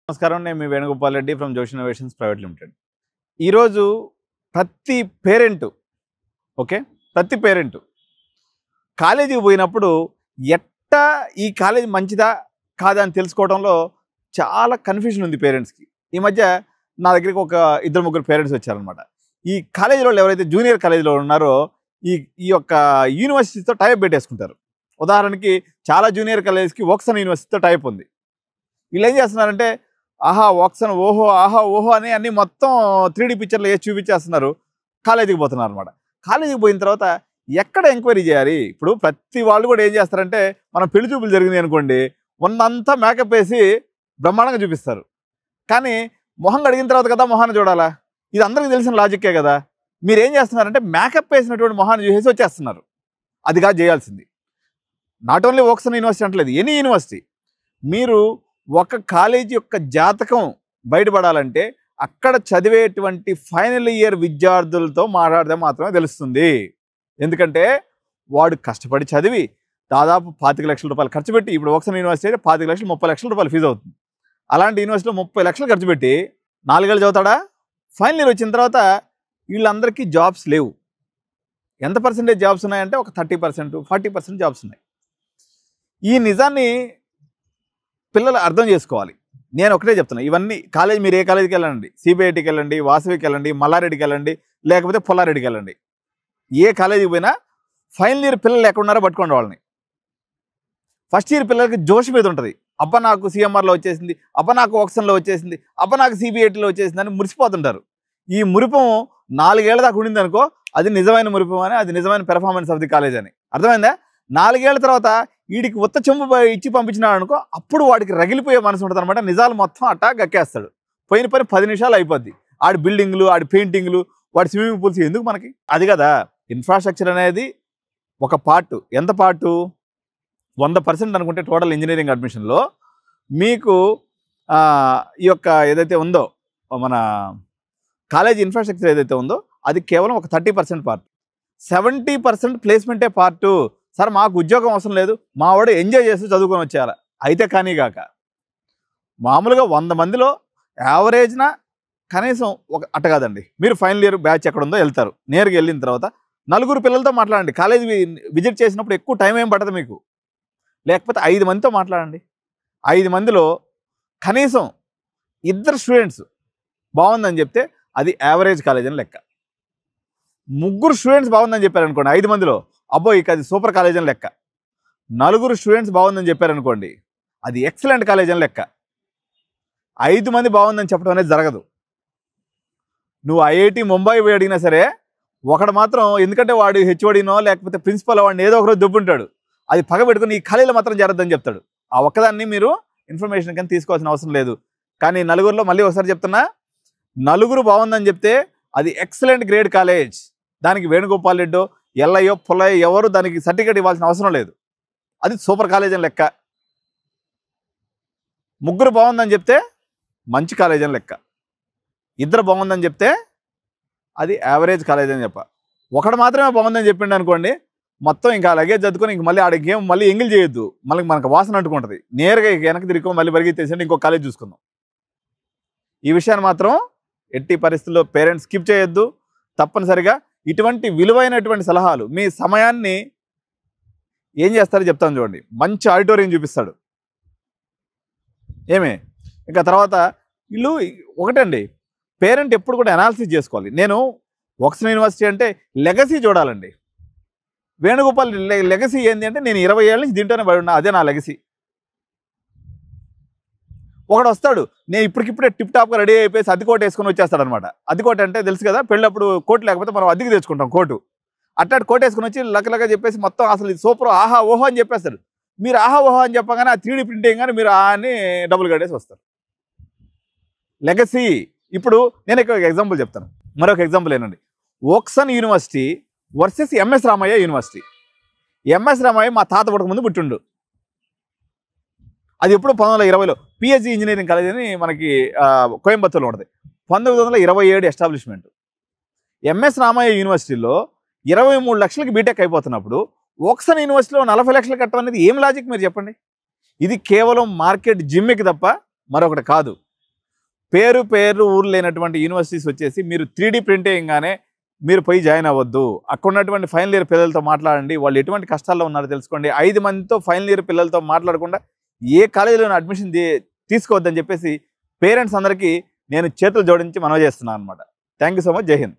నమస్కారం, నేను మీ వేణుగోపాల్ రెడ్డి ఫ్రమ్ జోష్ ఇన్నోవేషన్స్ ప్రైవేట్ లిమిటెడ్. ఈరోజు ప్రతి పేరెంట్ ప్రతి పేరెంట్ కాలేజీకి పోయినప్పుడు ఎట్టా ఈ కాలేజీ మంచిదా కాదా అని తెలుసుకోవడంలో చాలా కన్ఫ్యూజన్ ఉంది పేరెంట్స్కి. ఈ మధ్య నా దగ్గరికి ఒక ఇద్దరు ముగ్గురు పేరెంట్స్ వచ్చారనమాట. ఈ కాలేజీలో ఎవరైతే జూనియర్ కాలేజీలో ఉన్నారో ఈ ఈ యొక్క యూనివర్సిటీతో టైప్ పెట్టేసుకుంటారు. ఉదాహరణకి చాలా జూనియర్ కాలేజ్కి వోక్సన్ యూనివర్సిటీతో టైప్ ఉంది. వీళ్ళు ఏం చేస్తున్నారంటే ఆహా వోక్సన్ ఓహో ఆహా ఓహో అని అన్ని మొత్తం 3D పిక్చర్లు వేసి చూపించేస్తున్నారు. కాలేజీకి పోతున్నారు అనమాట. కాలేజీకి పోయిన తర్వాత ఎక్కడ ఎంక్వైరీ చేయాలి? ఇప్పుడు ప్రతి వాళ్ళు కూడా ఏం చేస్తారంటే మనం పెళ్లి చూపులు జరిగింది అనుకోండి, ఉన్నంతా మేకప్ వేసి బ్రహ్మాండంగా చూపిస్తారు. కానీ మొహం అడిగిన తర్వాత కదా మొహాన్ని చూడాలా? ఇది అందరికీ తెలిసిన లాజిక్కే కదా. మీరు ఏం చేస్తున్నారంటే మేకప్ వేసినటువంటి మొహాన్ని చూసేసి వచ్చేస్తున్నారు. అది కాదు చేయాల్సింది. నాట్ ఓన్లీ వోక్సన్ యూనివర్సిటీ అంటలేదు, ఎనీ యూనివర్సిటీ. మీరు ఒక కాలేజీ యొక్క జాతకం బయటపడాలంటే అక్కడ చదివేటువంటి ఫైనల్ ఇయర్ విద్యార్థులతో మాట్లాడితే మాత్రమే తెలుస్తుంది. ఎందుకంటే వాడు కష్టపడి చదివి దాదాపు 25 లక్షల రూపాయలు ఖర్చు పెట్టి, ఇప్పుడు వోక్సన్ యూనివర్సిటీ అయితే 25 లక్షలు 30 లక్షల రూపాయలు ఫీజు అవుతుంది. అలాంటి యూనివర్సిటీలో 30 లక్షలు ఖర్చు పెట్టి 4 ఏళ్ళు చదువుతాడా? ఫైనల్ ఇయర్ వచ్చిన తర్వాత వీళ్ళందరికీ జాబ్స్ లేవు. ఎంత పర్సెంటేజ్ జాబ్స్ ఉన్నాయంటే ఒక 30%, 40% జాబ్స్ ఉన్నాయి. ఈ నిజాన్ని పిల్లలు అర్థం చేసుకోవాలి. నేను ఒకటే చెప్తున్నా, ఇవన్నీ కాలేజ్ మీరు ఏ కాలేజీకి వెళ్ళండి, సిబిఐటికి వెళ్ళండి, వాసవికి వెళ్ళండి, మల్లారెడ్డికి వెళ్ళండి, లేకపోతే పుల్లారెడ్డికి వెళ్ళండి, ఏ కాలేజీకి పోయినా ఫైనల్ ఇయర్ పిల్లలు ఎక్కడున్నారో పట్టుకోండి వాళ్ళని. ఫస్ట్ ఇయర్ పిల్లలకి జోష్ మీద ఉంటుంది. అబ్బా నాకు సిఎంఆర్లో వచ్చేసింది, అబ్బా నాకు వోక్సన్లో వచ్చేసింది, అబ్బా నాకు సిబిఐటిలో వచ్చేసింది అని మురిసిపోతుంటారు. ఈ మురిపం 4 ఏళ్ల దాకా ఉండింది అనుకో, అది నిజమైన మురిపం అని, అది నిజమైన పెర్ఫార్మెన్స్ ఆఫ్ ది కాలేజ్ అని. అర్థమైందా? 4 ఏళ్ల తర్వాత వీడికి ఉత్త చెంబు ఇచ్చి పంపించినాడు అనుకో, అప్పుడు వాడికి రగిలిపోయే మనసు ఉంటుంది అనమాట. నిజాలు మొత్తం అట్టా గక్కేస్తాడు. పోయిన పని 10 నిమిషాలు అయిపోద్ది. ఆడి బిల్డింగ్లు, ఆడి పెయింటింగ్లు, వాడి స్విమ్మింగ్ పూల్స్ ఎందుకు మనకి? అది కదా ఇన్ఫ్రాస్ట్రక్చర్ అనేది ఒక పార్ట్. ఎంత పార్టు? 100% అనుకుంటే టోటల్ ఇంజనీరింగ్ అడ్మిషన్లో మీకు ఈ యొక్క ఏదైతే ఉందో మన కాలేజ్ ఇన్ఫ్రాస్ట్రక్చర్ ఏదైతే ఉందో అది కేవలం ఒక 30% పార్ట్. 70% ప్లేస్మెంటే పార్టు. సార్ మాకు ఉద్యోగం అవసరం లేదు, మా వాడు ఎంజాయ్ చేస్తూ చదువుకొని వచ్చేయాలి అయితే కానీ కాక మామూలుగా 100 మందిలో యావరేజ్న కనీసం ఒక అట్ట కాదండి. మీరు ఫైనల్ ఇయర్ బ్యాచ్ ఎక్కడ ఉందో వెళ్తారు. నేరుగా వెళ్ళిన తర్వాత 4 పిల్లలతో మాట్లాడండి. కాలేజ్ విజిట్ చేసినప్పుడు ఎక్కువ టైం ఏం పడదు మీకు. లేకపోతే 5 మందితో మాట్లాడండి. 5 మందిలో కనీసం 2 స్టూడెంట్స్ బాగుందని చెప్తే అది యావరేజ్ కాలేజ్ అని లెక్క. 3 స్టూడెంట్స్ బాగుందని చెప్పారనుకోండి 5 మందిలో, అబ్బో ఇక అది సూపర్ కాలేజ్ అని లెక్క. 4 స్టూడెంట్స్ బాగుందని చెప్పారనుకోండి అది ఎక్సలెంట్ కాలేజ్ అని లెక్క. 5 మంది బాగుందని చెప్పడం అనేది జరగదు. నువ్వు ఐఐటి ముంబై పోయి అడిగినా సరే ఒకడు మాత్రం, ఎందుకంటే వాడు హెచ్ఓడినో లేకపోతే ప్రిన్సిపల్ వాడిని ఏదో ఒకరోజు దొబ్బుంటాడు, అది పగ పెట్టుకుని ఈ కాలేజీలో మాత్రం జరగద్దని చెప్తాడు. ఆ ఒక్కదాన్ని మీరు ఇన్ఫర్మేషన్ కానీ తీసుకోవాల్సిన అవసరం లేదు. కానీ 4లో మళ్ళీ ఒకసారి చెప్తున్నా, 4 బాగుందని చెప్తే అది ఎక్సలెంట్ గ్రేడ్ కాలేజ్. దానికి వేణుగోపాల్ రెడ్డో ఎల్లయ్యో పుల్లయ్యో ఎవరు దానికి సర్టిఫికేట్ ఇవ్వాల్సిన అవసరం లేదు. అది సూపర్ కాలేజ్ అని లెక్క. 3 బాగుందని చెప్తే మంచి కాలేజ్ అని లెక్క. 2 బాగుందని చెప్తే అది యావరేజ్ కాలేజ్ అని చెప్ప. ఒకడు మాత్రమే బాగుందని చెప్పిండు అనుకోండి, మొత్తం ఇంకా లగేజ్ చదువుకొని ఇంక మళ్ళీ ఆడికి ఏం మళ్ళీ ఎంగిల్ చేయొద్దు, మళ్ళీ మనకు వాసన అంటుకుంటుంది. నేరుగా వెనక్కి తిరిగి మళ్ళీ పరిగెత్తేసి ఇంకో కాలేజ్ చూసుకుందాం. ఈ విషయాన్ని మాత్రం ఎట్టి పరిస్థితుల్లో పేరెంట్స్ స్కిప్ చేయొద్దు. తప్పనిసరిగా ఇటువంటి విలువైనటువంటి సలహాలు, మీ సమయాన్ని ఏం చేస్తారో చెప్తాను చూడండి. మంచి ఆడిటోరియం చూపిస్తాడు ఏమే. ఇంకా తర్వాత వీళ్ళు ఒకటండి, పేరెంట్ ఎప్పుడు కూడా అనాలిసిస్ చేసుకోవాలి. నేను వోక్సన్ యూనివర్సిటీ అంటే లెగసీ చూడాలండి. వేణుగోపాల్ లెగసీ ఏంటి అంటే నేను 20 ఏళ్ళ నుంచి దీంట్లోనే పడి ఉన్నా, అదే నా లెగసీ. ఒకడు వస్తాడు, నేను ఇప్పటికిప్పుడే టిప్ టాప్గా రెడీ అయిపోయి అద్దెకోట వేసుకొని వచ్చేస్తాడు అనమాట. అద్దెకోట అంటే తెలుసు కదా, పెళ్ళప్పుడు కోట్ లేకపోతే మనం అద్దెకి తెచ్చుకుంటాం కోటు. అట్టాడు కోట్ వేసుకొని వచ్చి లక్కలగా చెప్పేసి మొత్తం అసలు ఇది సూపర్ ఆహా ఓహో అని చెప్పేస్తాడు. మీరు ఆహా ఓహో అని చెప్పగానే ఆ 3D ప్రింటింగ్ కానీ మీరు అని డబ్బులు కట్టేసి వస్తారు. లెగసీ. ఇప్పుడు నేను ఒక ఎగ్జాంపుల్ చెప్తాను. మరొక ఎగ్జాంపుల్ ఏంటండి, Woxsen university versus MS Ramaiah university. MS Ramaiah మా తాత పుట్టక ముందు పుట్టిండు. అది ఎప్పుడు 1920లో పిహెచ్డి ఇంజనీరింగ్ కాలేజ్ అని మనకి కోయంబత్తూర్లో ఉంటుంది. 1927 ఎస్టాబ్లిష్మెంట్. ఎంఎస్ రామయ్య యూనివర్సిటీలో 23 లక్షలకి బీటెక్ అయిపోతున్నప్పుడు వోక్సన్ యూనివర్సిటీలో 40 లక్షలు కట్టడం అనేది ఏం లాజిక్ మీరు చెప్పండి? ఇది కేవలం మార్కెట్ జిమ్మికి తప్ప మరొకటి కాదు. పేరు ఊరు లేనటువంటి యూనివర్సిటీస్ వచ్చేసి మీరు 3D ప్రింట్ వేయంగానే మీరు పోయి జాయిన్ అవ్వద్దు. అక్కడ ఉన్నటువంటి ఫైనల్ ఇయర్ పిల్లలతో మాట్లాడండి, వాళ్ళు ఎటువంటి కష్టాల్లో ఉన్నారో తెలుసుకోండి. 5 మందితో ఫైనల్ ఇయర్ పిల్లలతో మాట్లాడకుండా ఏ కాలేజీలోనూ అడ్మిషన్ తీసుకోవద్దని చెప్పేసి పేరెంట్స్ అందరికీ నేను చేతులు జోడించి మనవి చేస్తున్నాను అనమాట. Thank you so much. జై హింద్.